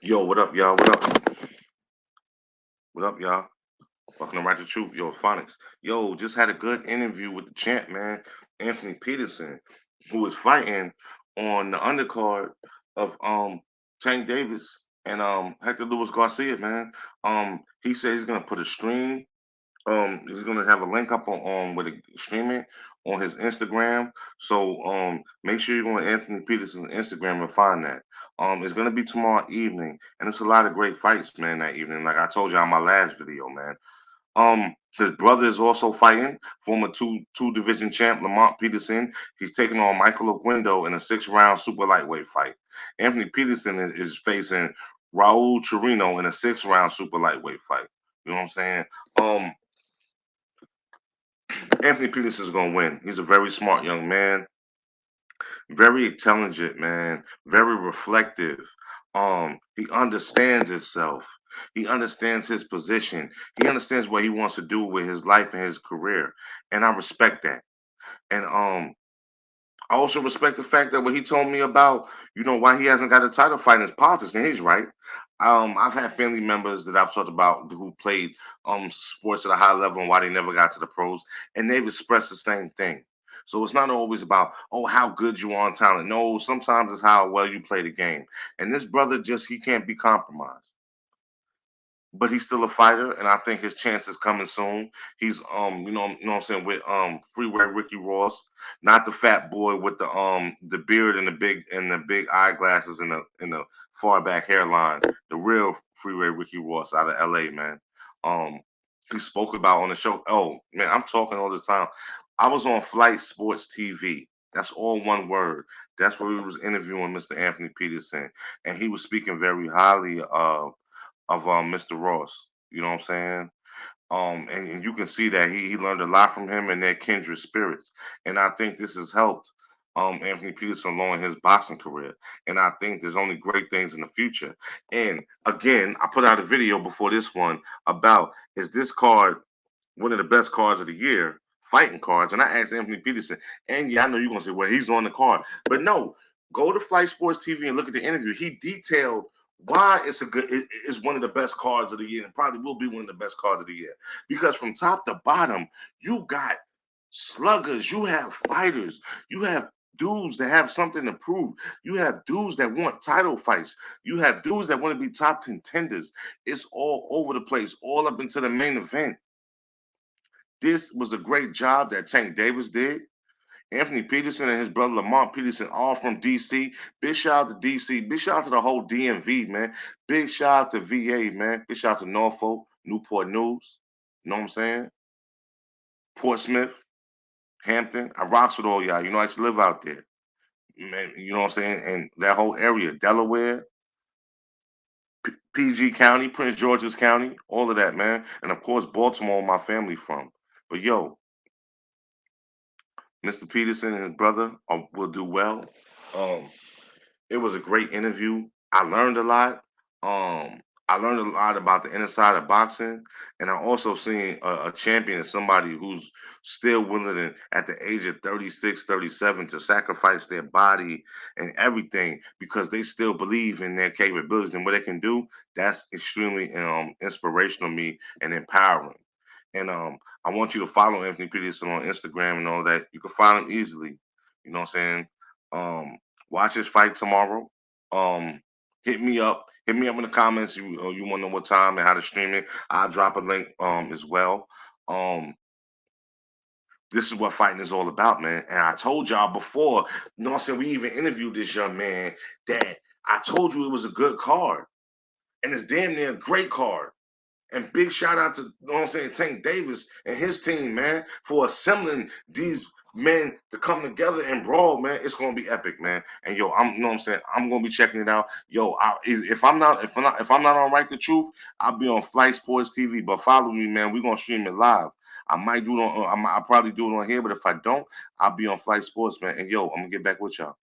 Yo, what up, y'all? What up? What up, y'all? Welcome to Right to Truth. Yo, Phonics. Yo, just had a good interview with the champ, man, Anthony Peterson, who was fighting on the undercard of Tank Davis and Hector Lewis Garcia, man. He said he's gonna put a stream. He's gonna have a link up on with a streaming on his Instagram. So make sure you go on Anthony Peterson's Instagram and find that. It's gonna be tomorrow evening, and it's a lot of great fights, man. That evening, like I told you on my last video, man. His brother is also fighting, former two division champ Lamont Peterson. He's taking on Michael Aguindo in a 6 round super lightweight fight. Anthony Peterson is facing Raul Chirino in a 6 round super lightweight fight. You know what I'm saying? Um, Anthony Peterson is gonna win. He's a very smart young man, very intelligent man, very reflective. He understands himself. He understands his position. He understands what he wants to do with his life and his career, and I respect that. And I also respect the fact that what he told me about, why he hasn't got a title fight in his politics, and he's right. I've had family members that I've talked about who played sports at a high level and why they never got to the pros, and they've expressed the same thing. So it's not always about how good you are on talent. No, sometimes it's how well you play the game. And this brother just he can't be compromised, but he's still a fighter, and I think his chance is coming soon. He's what I'm saying, with Freeway Ricky Ross, not the fat boy with the beard and the big eyeglasses and the far back hairline. The real Freeway Ricky Ross out of LA, man. Um he spoke about on the show. Oh man, I'm talking all this time. I was on Flight Sports TV. That's all one word. That's where we was interviewing Mr. Anthony Peterson, and he was speaking very highly of Mr. Ross. You know what I'm saying? And you can see that he learned a lot from him and their kindred spirits. And I think this has helped Anthony Peterson along his boxing career. And I think there's only great things in the future. And again, I put out a video before this one about is this card one of the best cards of the year, fighting cards. And I asked Anthony Peterson, and yeah, I know you're gonna say, well, he's on the card. But no, go to Flight Sports TV and look at the interview. He detailed why it's one of the best cards of the year and probably will be one of the best cards of the year. Because from top to bottom, you got sluggers, you have fighters, you have dudes that have something to prove. You have dudes that want title fights. You have dudes that want to be top contenders. It's all over the place, all up into the main event. This was a great job that Tank Davis did. Anthony Peterson and his brother Lamont Peterson, all from DC. Big shout out to DC. Big shout out to the whole DMV, man. Big shout out to VA, man. Big shout out to Norfolk, Newport News. You know what I'm saying? Portsmouth, Hampton. I rocks with all y'all. I used to live out there. Man, you know what I'm saying? And that whole area, Delaware, PG County, Prince George's County, all of that, man. And of course, Baltimore, where my family from. But yo, Mr. Peterson and his brother will do well. Um, it was a great interview. I learned a lot. I learned a lot about the inner side of boxing, and I also seen a champion as somebody who's still willing to, at the age of 36, 37, to sacrifice their body and everything because they still believe in their capabilities and what they can do. That's extremely inspirational to me and empowering. And I want you to follow Anthony Peterson on Instagram and all that. You can find him easily. You know what I'm saying? Watch his fight tomorrow. Um, hit me up. Hit me up in the comments. You want to know what time and how to stream it. I'll drop a link as well. Um, this is what fighting is all about, man. And I told y'all before, you know what I'm saying? We even interviewed this young man that I told you it was a good card. And it's damn near a great card. And big shout out to, you know what I'm saying, Tank Davis and his team, man, for assembling these men to come together and brawl, man. It's gonna be epic, man. And yo, you know what I'm saying, I'm gonna be checking it out. Yo, if I'm not on Right the Truth, I'll be on Flight Sports TV. But follow me, man. We're gonna stream it live. I might do it on, I'll probably do it on here, but if I don't, I'll be on Flight Sports, man. And yo, I'm gonna get back with y'all.